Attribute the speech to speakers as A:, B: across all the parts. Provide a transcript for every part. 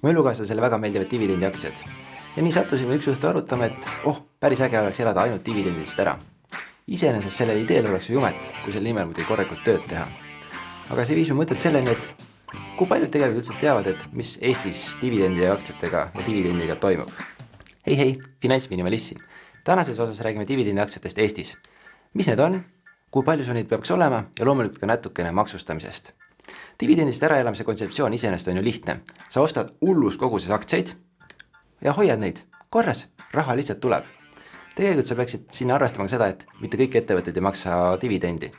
A: mu elukaaslasele väga meeldivad dividendiaktsiad. Ja nii sattusime üks õhtu arutama, et päris äge oleks elada ainult dividendist ära. Iseenesest sellel ideel oleks ju jumet, kui selle nimel muidugi korralikult tööd teha. Aga see viis mu mõtet selleni, et kui paljud tegelikult üldse teavad, et mis Eestis dividendi ja aktsiatega ja dividendiga toimub. Hei, finantsminimalist siin. Tänases osas räägime dividendi aktsiatest Eestis. Mis need on, kui palju sul neid peaks olema ja loomulikult ka natukene maksustamisest. Dividendist äraelamise kontseptsioon iseenesest on ju lihtne. Sa ostad hullus koguses aktsiaid ja hoiad neid korras, raha lihtsalt tuleb. Tegelikult sa peaksid sinna arvestama seda, et mitte kõik ettevõtted ei maksa dividendi.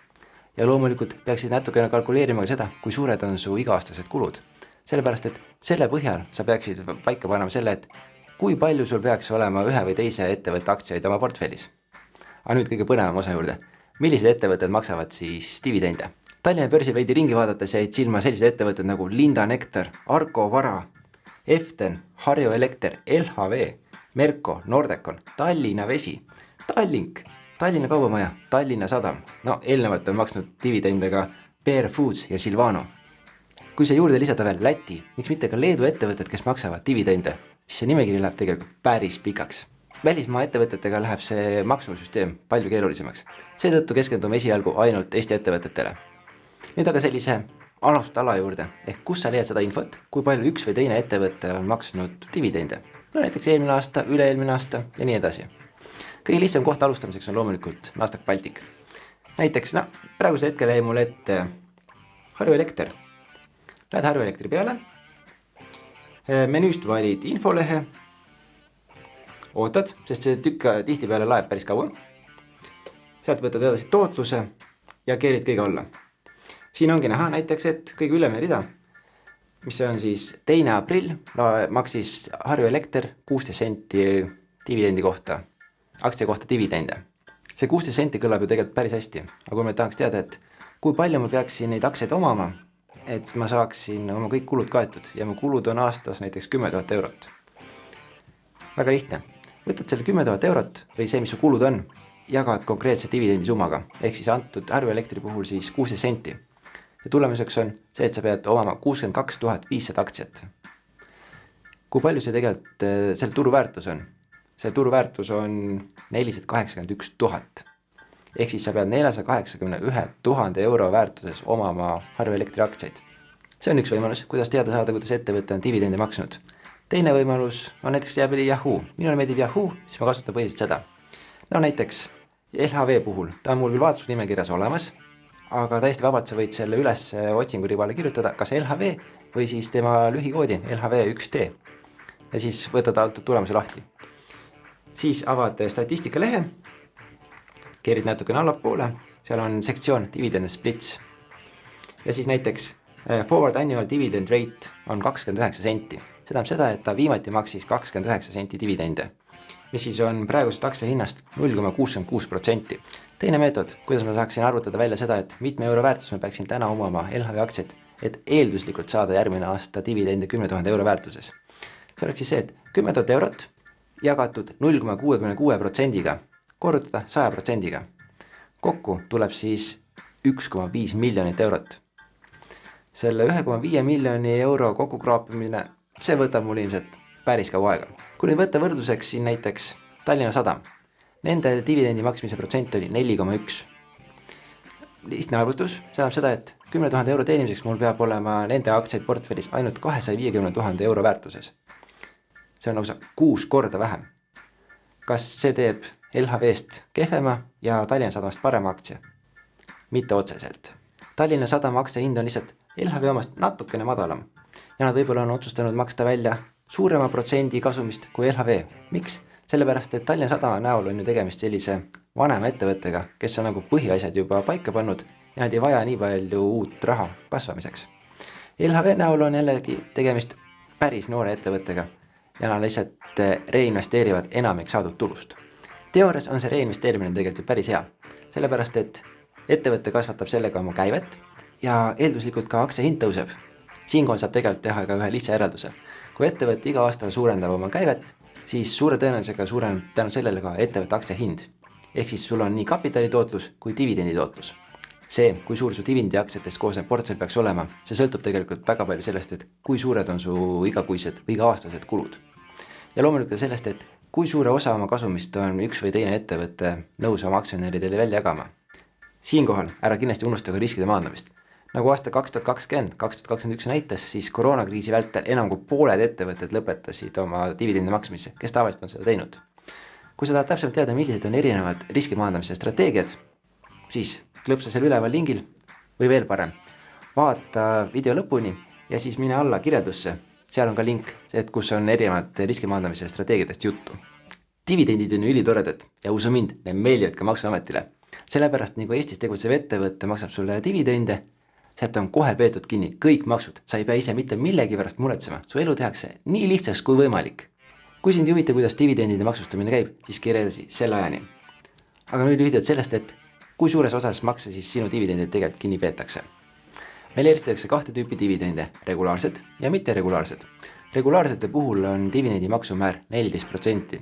A: Ja loomulikult peaksid natukene kalkuleerima ka seda, kui suured on su iga-aastased kulud. Sellepärast, et selle põhjal sa peaksid paika panema selle, et kui palju sul peaks olema ühe või teise ettevõtte aktsiaid oma portfellis. Aga nüüd kõige põnevam osa juurde. Millised ettevõtted maksavad siis dividende? Tallinna börsil veidi ringi vaadates jäid silma sellised ettevõtted nagu Linda Nektar, Arko Vara, Eften, Harju Elekter, LHV, Merko, Nordecon, Tallinna Vesi, Tallink, Tallinna Kaubamaja, Tallinna Sadam. Eelnevalt on maksnud dividende ka Bear Foods ja Silvano. Kui see juurde lisada veel Läti, miks mitte ka Leedu ettevõtted, kes maksavad dividende, siis see nimekiri läheb tegelikult päris pikaks. Välismaa ettevõtetega läheb see maksusüsteem palju keerulisemaks. Seetõttu keskendume esialgu ainult Eesti ettevõtetele. Nüüd aga sellise alustala juurde, ehk kus sa leiad seda infot, kui palju üks või teine ettevõte on maksnud dividende. Näiteks eelmine aasta, üle-eelmine aasta ja nii edasi. Kõige lihtsam koht alustamiseks on loomulikult Nasdaq Baltic. Näiteks, praeguse hetkel jäi mul ette Harju Elekter. Lähed Harju Elektri peale, menüüst valid infolehe, ootad, sest see tükk tihtipeale laeb päris kaua. Sealt võtad edasi tootluse ja keerid kõige alla. Siin ongi näha näiteks, et kõige ülemine rida, mis on siis 2. aprill, maksis Harju Elekter 16 senti dividendi kohta, aktsia kohta dividende. See 16 senti kõlab ju tegelikult päris hästi, aga kui me tahaks teada, et kui palju ma peaksin neid aktsiaid omama, et ma saaksin oma kõik kulud kaetud ja mu kulud on aastas näiteks 10 000 eurot. Väga lihtne. Võtad selle 10 000 eurot või see, mis su kulud on, jagad konkreetse dividendi summaga, ehk siis antud Harju Elektri puhul siis 16 senti. Ja tulemuseks on see, et sa pead omama 62 500 aktsiat. Kui palju see tegelikult selle turuväärtus on? See turuväärtus on 481 000. Ehk siis sa pead 481 000 euro väärtuses omama Harju Elektri aktsiaid. See on üks võimalus, kuidas teada saada, kuidas ettevõte on dividende maksnud. Teine võimalus on näiteks Yahoo. Minule meeldib Yahoo, siis ma kasutan põhiliselt seda. Näiteks LHV puhul, ta on mul küll vaatlusnimekirjas olemas, aga täiesti vabalt sa võid selle üles otsinguribale kirjutada kas LHV või siis tema lühikoodi LHV1T ja siis võtad antud tulemuse lahti. Siis avad statistika lehe, keerid natukene allapoole, seal on sektsioon Dividend Splits ja siis näiteks Forward Annual Dividend Rate on 29 senti. See tähendab seda, et ta viimati maksis 29 senti dividende, mis siis on praegusest aktsia hinnast 0,66%. Teine meetod, kuidas ma saaksin arvutada välja seda, et mitme euro väärtus ma peaksin täna omama LHV aktsiat, et eelduslikult saada järgmine aasta dividende 10 000 euro väärtuses. See oleks siis see, et 10 000 eurot jagatud 0,66%-ga, korrutada 100%-ga. Kokku tuleb siis 1,5 miljonit eurot. Selle 1,5 miljoni euro kokkukraapimine, see võtab mul ilmselt päris kaua aega. Kui nüüd võtta võrdluseks siin näiteks Tallinna Sadam, nende dividendi maksmise protsent oli 4,1. Lihtne arvutus, see tähendab seda, et 10 000 euro teenimiseks mul peab olema nende aktsiaid portfellis ainult 250 000 euro väärtuses. See on lausa 6 korda vähem. Kas see teeb LHV-st kehvema ja Tallinna Sadamast parema aktsia? Mitte otseselt. Tallinna Sadama aktsia hind on lihtsalt LHV omast natukene madalam ja nad võib-olla on otsustanud maksta välja suurema protsendi kasumist kui LHV. Miks? Sellepärast, et Tallinna Sadama näol on ju tegemist sellise vanema ettevõttega, kes on nagu põhiasjad juba paika pannud ja nad ei vaja nii palju uut raha kasvamiseks. LHV näol on jällegi tegemist päris noore ettevõttega ja nad lihtsalt reinvesteerivad enamik saadud tulust. Teoorias on see reinvesteerimine tegelikult päris hea, sellepärast et ettevõte kasvatab sellega oma käivet ja eelduslikult ka aktsia hind tõuseb. Siinkohal saab tegelikult teha ka ühe lihtsa järelduse. Kui ettevõte iga aasta suurendab oma käivet, siis suure tõenäosusega suureneb tänu sellele ka ettevõtte aktsia hind. Ehk siis sul on nii kapitali tootlus kui dividendi tootlus. See, kui suur su dividendiaktsiatest koosnev portfell peaks olema, see sõltub tegelikult väga palju sellest, et kui suured on su igakuised või iga-aastased kulud. Ja loomulikult sellest, et kui suure osa oma kasumist on üks või teine ettevõte nõus oma aktsionäridele välja jagama. Siinkohal ära kindlasti unustage riskide maandamist. Nagu aasta 2020-2021 näitas, siis koroonakriisi vältel enam kui pooled ettevõtted lõpetasid oma dividendi maksmise, kes tavaliselt on seda teinud. Kui sa tahad täpsemalt teada, millised on erinevad riskimaandamise strateegiad, siis klõpsa seal üleval lingil või veel parem, vaata video lõpuni ja siis mine alla kirjeldusse. Seal on ka link, et kus on erinevad riskimaandamise strateegiatest juttu. Dividendid on ülitoredad ja usu mind, need meeldivad ka Maksuametile. Sellepärast nagu Eestis tegutsev ettevõte maksab sulle dividende, sealt on kohe peetud kinni kõik maksud. Sa ei pea ise mitte millegi pärast muretsema, su elu tehakse nii lihtsaks kui võimalik. Kui sind ei huvita, kuidas dividendide maksustamine käib, siis kirjeldasi selle ajani. Aga nüüd lühidalt sellest, et kui suures osas makse siis sinu dividendid tegelikult kinni peetakse. Meil eristatakse 2 tüüpi dividende, regulaarsed ja mitteregulaarsed. Regulaarsete puhul on dividendi maksumäär 14%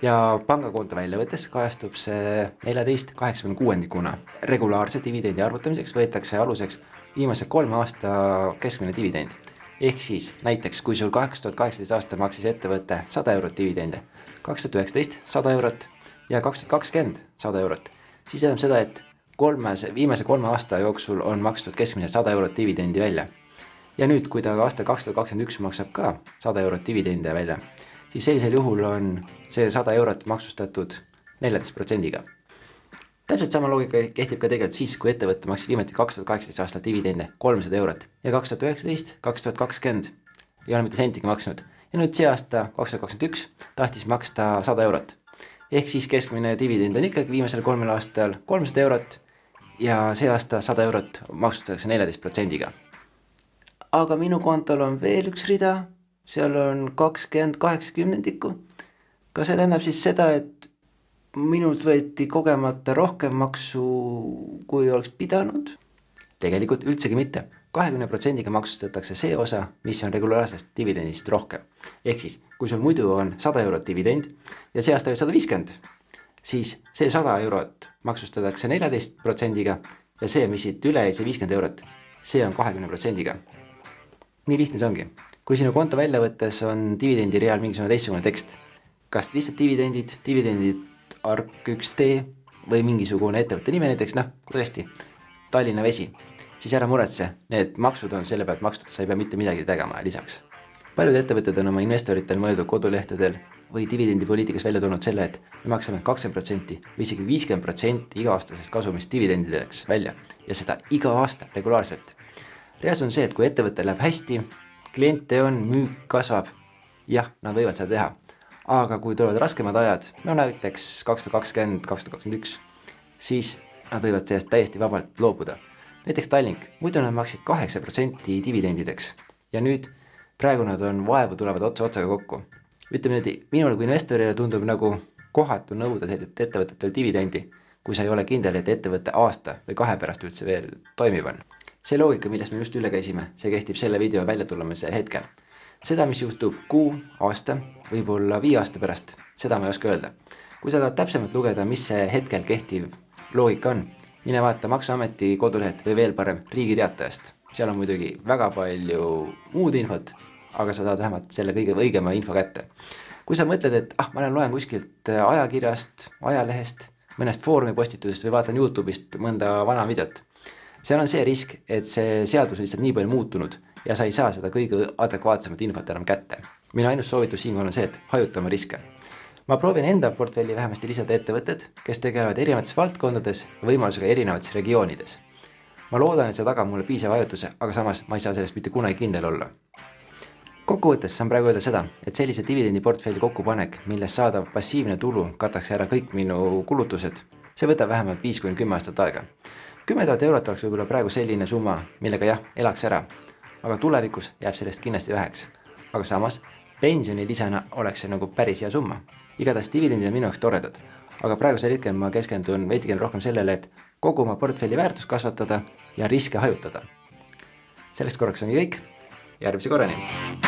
A: ja pangakonto väljavõttes kajastub see 14,86%. Regulaarse dividendi arvutamiseks võetakse aluseks viimase 3 aasta keskmine dividend. Ehk siis näiteks kui sul 2018 aasta maksis ettevõte 100 eurot dividende, 2019 100 eurot ja 2020 100 eurot. Siis tähendab seda, et viimase 3 aasta jooksul on makstud keskmiselt 100 eurot dividendi välja. Ja nüüd, kui ta aastal 2021 maksab ka 100 eurot dividende välja, siis sellisel juhul on see 100 eurot maksustatud 14%-ga. Täpselt sama loogika kehtib ka tegelikult siis, kui ettevõte maksis viimati 2018 aastal dividende 300 eurot ja 2019-2020 ei ole mitte sentiga maksnud. Ja nüüd see aasta 2021 tahtis maksta 100 eurot. Ehk siis keskmine dividend on ikkagi viimasel 3 aastal 300 eurot ja see aasta 100 eurot maksustatakse 14%-ga. Aga minu kontol on veel üks rida, seal on 28%. Kas see tähendab siis seda, et minult võeti kogemata rohkem maksu, kui oleks pidanud? Tegelikult üldsegi mitte. 20%-ga maksustatakse see osa, mis on regulaarsest dividendist rohkem. Ehk siis, kui sul muidu on 100 eurot dividend ja see aasta oli 150, siis see 100 eurot maksustatakse 14%-ga ja see, mis siit üle jäi, see 50 eurot, see on 20%-ga. Nii lihtne see ongi. Kui sinu konto väljavõttes on dividendi real mingisugune teistsugune tekst, kas lihtsalt dividendid ark 1D või mingisugune ettevõtte nime näiteks, tõesti, Tallinna Vesi, siis ära muretse, need maksud on selle pealt makstud, sa ei pea mitte midagi tegema lisaks. Paljud ettevõtted on oma investoritel mõeldud kodulehtedel või dividendipoliitikas välja tulnud selle, et me maksame 20% või isegi 50% iga-aastasest kasumist dividendideks välja ja seda iga aasta regulaarselt. Reaalsus on see, et kui ettevõte läheb hästi, kliente on, müük kasvab, jah, nad võivad seda teha. Aga kui tulevad raskemad ajad, näiteks 2020-2021, siis nad võivad sellest täiesti vabalt loobuda. Näiteks Tallink, muidu nad maksid 8% dividendideks ja nüüd praegu nad on vaevu tulevad otsaga kokku. Ütleme nüüd, minule kui investorile tundub nagu kohatu nõuda selliselt ettevõtetel dividendi, kui sa ei ole kindel, et ettevõtte aasta või 2 pärast üldse veel toimib on. See loogika, millest me just üle käisime, see kehtib selle video välja tulemise hetkel. Seda, mis juhtub kuu, aasta, võib-olla 5 aasta pärast, seda ma ei oska öelda. Kui sa tahad täpsemalt lugeda, mis see hetkel kehtiv loogika on, mine vaata Maksuameti koduleht või veel parem Riigi Teatajast. Seal on muidugi väga palju muud infot, aga sa saad vähemalt selle kõige õigema info kätte. Kui sa mõtled, et ma loen kuskilt ajakirjast, ajalehest, mõnest foorumi postitusest või vaatan YouTube'ist mõnda vana videot, seal on see risk, et see seadus on lihtsalt nii palju muutunud ja sa ei saa seda kõige adekvaatsemat infot enam kätte. Minu ainus soovitus siinkohal on see, et hajutama riske. Ma proovin enda portfelli vähemasti lisada ettevõtted, kes tegelevad erinevates valdkondades ja võimalusega erinevates regioonides. Ma loodan, et see tagab mulle piisava hajutuse, aga samas ma ei saa sellest mitte kunagi kindel olla. Kokkuvõttes saan praegu öelda seda, et sellise dividendi portfelli kokkupanek, millest saadav passiivne tulu kataks ära kõik minu kulutused, see võtab vähemalt 5-10 aastat aega. 10 000 eurot oleks võib-olla praegu selline summa, millega jah, elaks ära, aga tulevikus jääb sellest kindlasti väheks. Aga samas, pensioni lisana oleks see nagu päris hea summa. Igatahes dividendid on minu jaoks toredad, aga praegusel hetkel ma keskendun veidikene rohkem sellele, et kogu oma portfelli väärtust kasvatada ja riske hajutada. Selleks korraks ongi kõik, järgmise korrani!